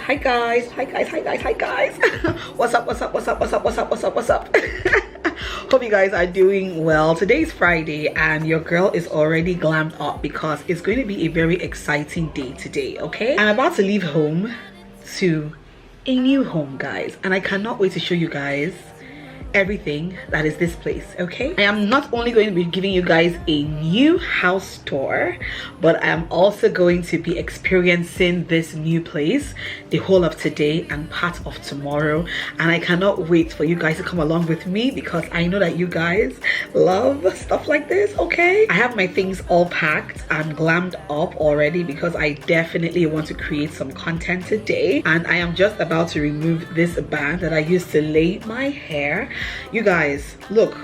hi guys, hi guys, hi guys, hi guys. What's up, what's up, what's up, what's up, what's up, what's up, what's up? Hope you guys are doing well. Today's Friday and your girl is already glammed up because it's going to be a very exciting day today. Okay, I'm about to leave home to a new home, guys, and I cannot wait to show you guys everything that is this place. Okay, I am not only going to be giving you guys a new house tour, but I am also going to be experiencing this new place the whole of today and part of tomorrow, and I cannot wait for you guys to come along with me because I know that you guys love stuff like this. Okay, I have my things all packed and glammed up already because I definitely want to create some content today, and I am just about to remove this band that I used to lay my hair. You guys, look,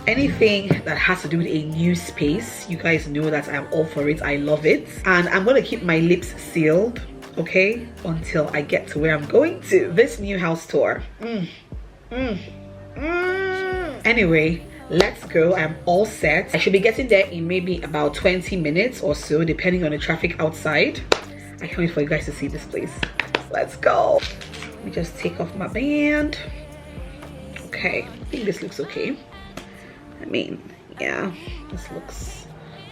anything that has to do with a new space, you guys know that I'm all for it. I love it, and I'm gonna keep my lips sealed, okay, until I get to where I'm going to. This new house tour. Anyway, let's go. I'm all set. I should be getting there in maybe about 20 minutes or so, depending on the traffic outside. I can't wait for you guys to see this place. Let's go. Let me just take off my band. Okay, I think this looks okay. I mean, yeah, this looks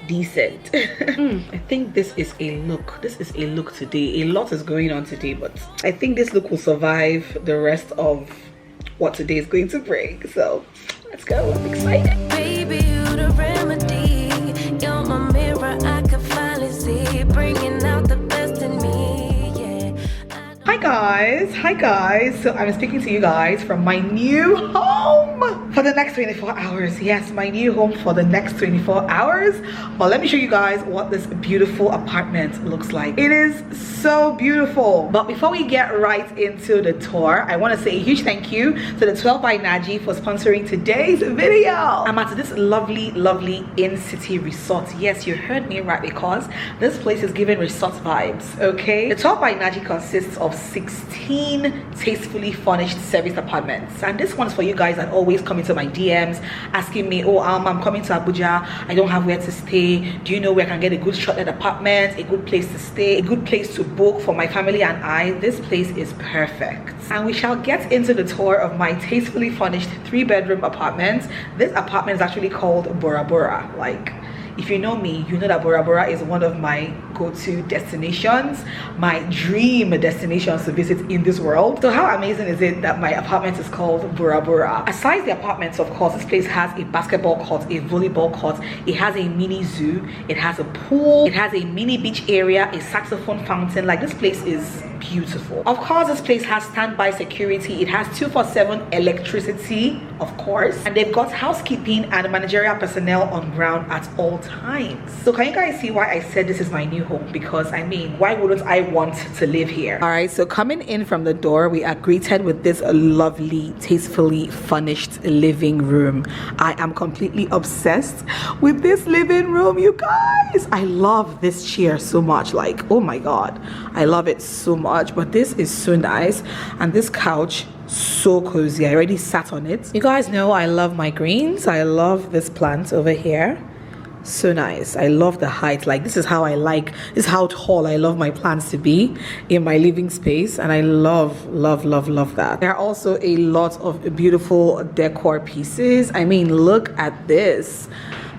decent. I think this is a look. This is a look today. A lot is going on today, but I think this look will survive the rest of what today is going to bring. So let's go. I'm excited. Baby, you're the remedy. You're my mirror. I can finally see, bringing out the best in me. Hi guys, so I'm speaking to you guys from my new home for the next 24 hours. Yes, my new home for the next 24 hours. But let me show you guys what this beautiful apartment looks like. It is so beautiful. But before we get right into the tour, I want to say a huge thank you to the 12 by Naji for sponsoring today's video. I'm at this lovely in-city resort. Yes, you heard me right, because this place is giving resort vibes. Okay, the 12 by Naji consists of 16 tastefully furnished service apartments, and this one's for you guys that always come into my DMs asking me, oh, I'm coming to Abuja, I don't have where to stay, do you know where I can get a good shortlet apartment, a good place to stay, a good place to book for my family and I? This place is perfect, and we shall get into the tour of my tastefully furnished 3-bedroom apartment. This apartment is actually called Bora Bora. Like, if you know me, you know that Bora Bora is one of my go-to destinations, my dream destinations to visit in this world. So how amazing is it that my apartment is called Bora Bora? Aside the apartments, of course, this place has a basketball court, a volleyball court, it has a mini zoo, it has a pool, it has a mini beach area, a saxophone fountain. Like, this place is beautiful. Of course, this place has standby security, it has 247 electricity, of course, and they've got housekeeping and managerial personnel on ground at all times. So can you guys see why I said this is my new home? Because I mean, why wouldn't I want to live here? All right, so coming in from the door, we are greeted with this lovely, tastefully furnished living room. I am completely obsessed with this living room, you guys. I love this chair so much. Like, oh my god, I love it so much. But this is so nice, and this couch, so cozy. I already sat on it. You guys know I love my greens. I love this plant over here. So nice. I love the height. Like, this is how I like, this is how tall I love my plants to be in my living space, and I love that. There are also a lot of beautiful decor pieces. I mean, look at this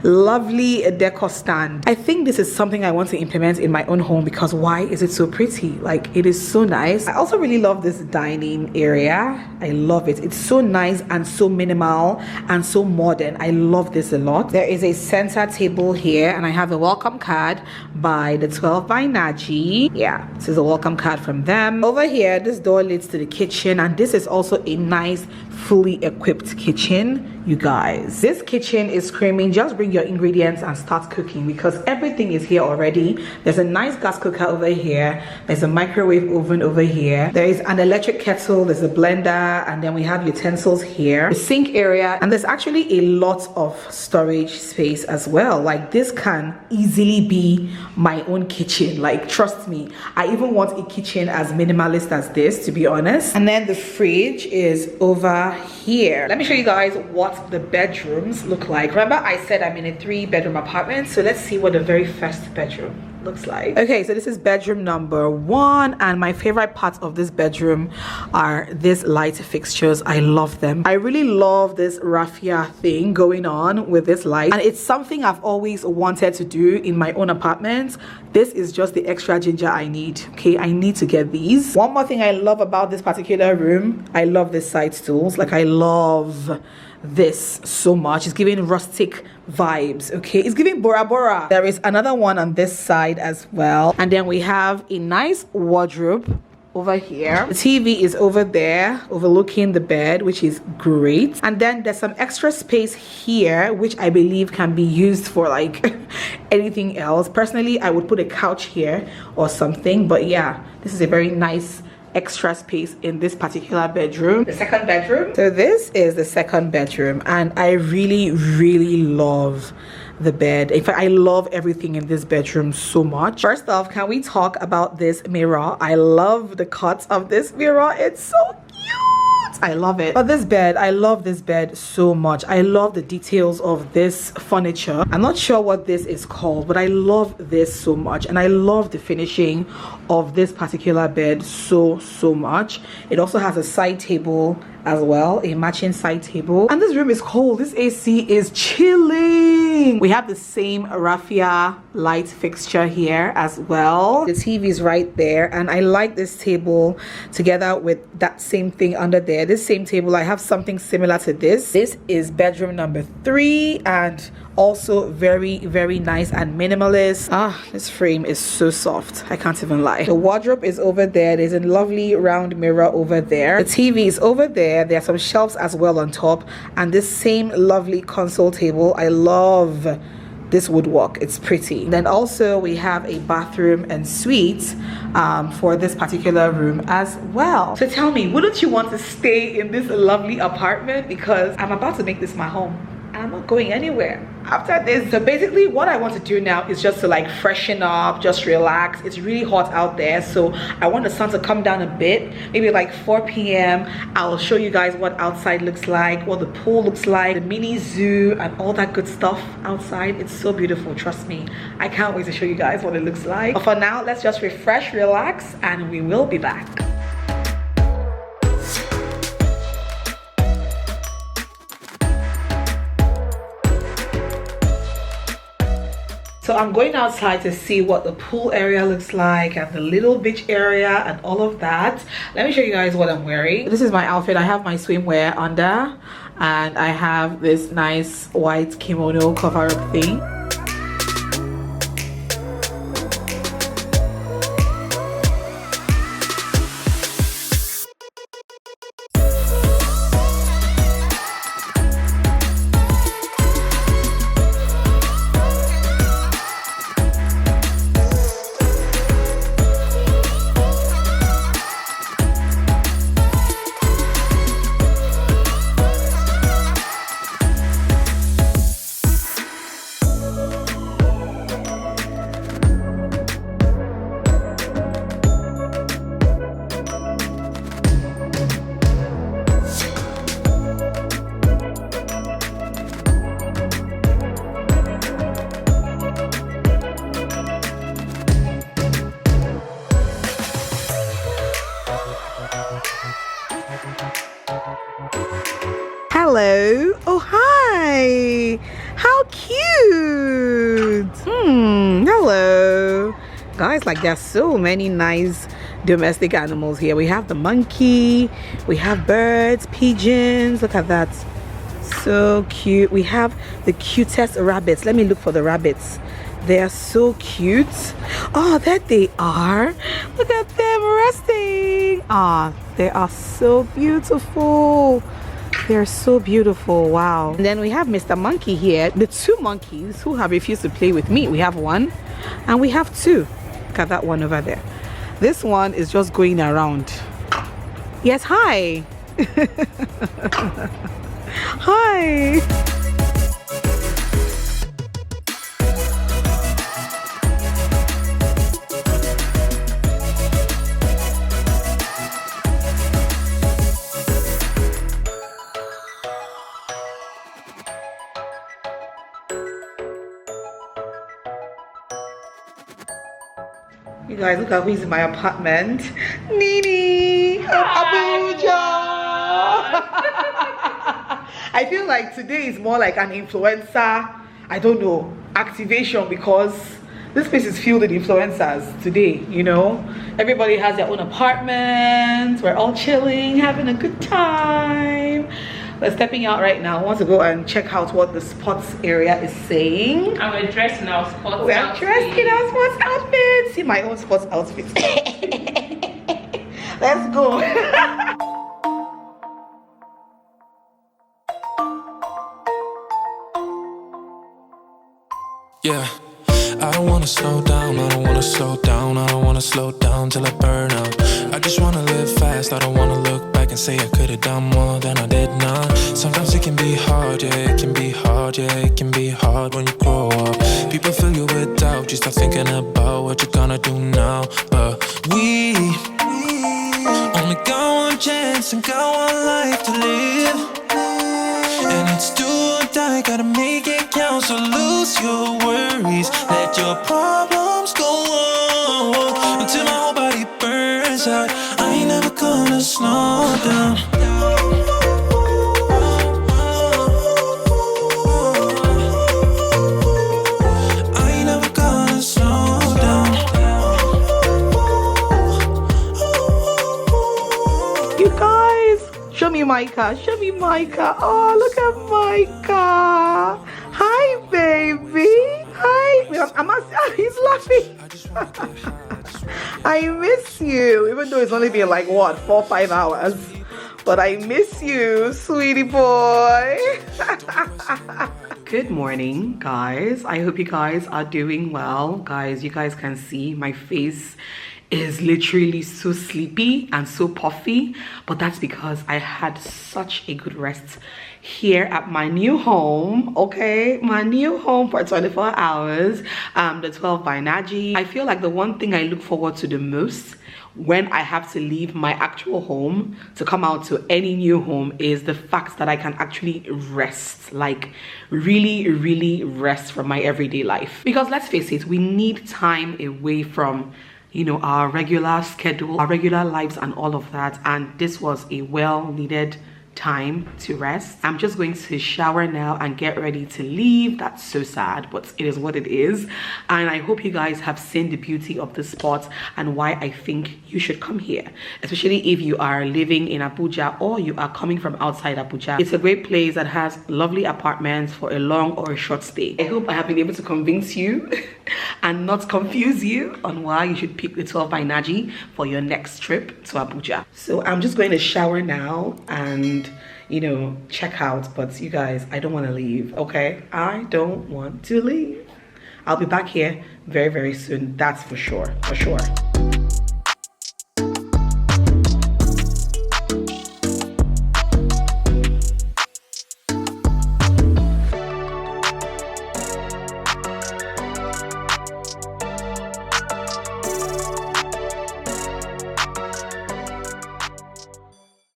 lovely decor stand. I think this is something I want to implement in my own home because why is it so pretty? Like, it is so nice. I also really love this dining area. I love it. It's so nice and so minimal and so modern. I love this a lot. There is a center table here, and I have a welcome card by the 12 by Naji. Yeah, this is a welcome card from them. Over here, this door leads to the kitchen, and this is also a nice fully equipped kitchen. You guys, this kitchen is screaming just bring your ingredients and start cooking, because everything is here already. There's a nice gas cooker over here, there's a microwave oven over here, there is an electric kettle, there's a blender, and then we have utensils here, the sink area, and there's actually a lot of storage space as well. Like, this can easily be my own kitchen. Like, trust me, I even want a kitchen as minimalist as this, to be honest. And then the fridge is over here. Let me show you guys what the bedrooms look like. Remember I said I'm in a 3-bedroom apartment, so let's see what the very first bedroom looks like. Okay, so this is bedroom number 1, and my favorite parts of this bedroom are these light fixtures. I love them. I really love this raffia thing going on with this light, and it's something I've always wanted to do in my own apartment. This is just the extra ginger I need. Okay, I need to get these. One more thing I love about this particular room, I love the side stools. Like, I love this so much. It's giving rustic vibes. Okay, it's giving Bora Bora. There is another one on this side as well, and then we have a nice wardrobe over here. The TV is over there overlooking the bed, which is great. And then there's some extra space here, which I believe can be used for like anything else. Personally, I would put a couch here or something, but yeah, this is a very nice extra space in this particular bedroom. The second bedroom. So this is the second bedroom, and I really love the bed. In fact, I love everything in this bedroom so much. First off, can we talk about this mirror? I love the cuts of this mirror. It's so cute. I love it. But this bed, I love this bed so much. I love the details of this furniture. I'm not sure what this is called, but I love this so much, and I love the finishing of this particular bed so much. It also has a side table as well, a matching side table, and this room is cold. This AC is chilling. We have the same raffia light fixture here as well. The TV is right there, and I like this table together with that same thing under there. This same table, I have something similar to this. This is bedroom number 3, and also very nice and minimalist. This frame is so soft, I can't even lie. The wardrobe is over there. There's a lovely round mirror over there. The TV is over there. There are some shelves as well on top, and this same lovely console table. I love this woodwork. It's pretty. Then also we have a bathroom and suite for this particular room as well. So tell me, wouldn't you want to stay in this lovely apartment? Because I'm about to make this my home. I'm not going anywhere after this. So basically what I want to do now is just to like freshen up, just relax. It's really hot out there, so I want the sun to come down a bit, maybe like 4 p.m. I'll show you guys what outside looks like, what the pool looks like, the mini zoo and all that good stuff outside. It's so beautiful, trust me. I can't wait to show you guys what it looks like. But for now, let's just refresh, relax, and we will be back. So I'm going outside to see what the pool area looks like and the little beach area and all of that. Let me show you guys what I'm wearing. This is my outfit. I have my swimwear under, and I have this nice white kimono cover-up thing. Hello. Oh, hi. How cute. Hello. Guys, like there's so many nice domestic animals here. We have the monkey. We have birds, pigeons. Look at that. So cute. We have the cutest rabbits. Let me look for the rabbits. They are so cute. Oh, there they are. Look at them resting. Ah, they are so beautiful. They're so beautiful. Wow. And then we have Mr. Monkey here. The 2 monkeys who have refused to play with me. We have 1 and we have 2. Look at that one over there. This one is just going around. Yes, hi. Hi. You guys, look at who's in my apartment. Nini of Abuja. I feel like today is more like an influencer, I don't know, activation, because this place is filled with influencers today, you know. Everybody has their own apartment. We're all chilling, having a good time. We're stepping out right now. I want to go and check out what the sports area is saying. And we're dressed in our sports outfits. We're dressed in our sports outfits. See my own sports outfits. Let's go. Yeah, I don't wanna slow down, I don't wanna slow down, I don't wanna slow down till I burn out. I just wanna live fast, I don't wanna look back and say I could've done more than I did now. Sometimes it can be hard, yeah, it can be hard, yeah, it can be hard when you grow up. People fill you with doubt, you start thinking about what you're gonna do now. But we only got one chance and got one life to live. And it's do or die, gotta make it count. So lose your worries, let your problems go on until my whole body burns out. I ain't never gonna slow down. I ain't never gonna slow down. You guys, show me Micah. Show me Micah. Oh, look at Micah. Hi, baby. Hi. He's laughing. I miss you. Even though it's only been like, what, 4 or 5 hours. But I miss you, sweetie boy. Good morning, guys. I hope you guys are doing well. Guys, you guys can see my face is literally so sleepy and so puffy, but that's because I had such a good rest here at my new home. Okay, my new home for 24 hours, the 12 by Naji. I feel like the one thing I look forward to the most when I have to leave my actual home to come out to any new home is the fact that I can actually rest, like really rest from my everyday life. Because let's face it, we need time away from, you know, our regular schedule, our regular lives and all of that, and this was a well-needed time to rest. I'm just going to shower now and get ready to leave. That's so sad, but it is what it is. And I hope you guys have seen the beauty of the spot and why I think you should come here, especially if you are living in Abuja or you are coming from outside Abuja. It's a great place that has lovely apartments for a long or a short stay. I hope I have been able to convince you and not confuse you on why you should pick the 12 by Naji for your next trip to Abuja. So I'm just going to shower now and, you know, check out. But you guys, I don't want to leave, okay? I don't want to leave. I'll be back here very soon, that's for sure.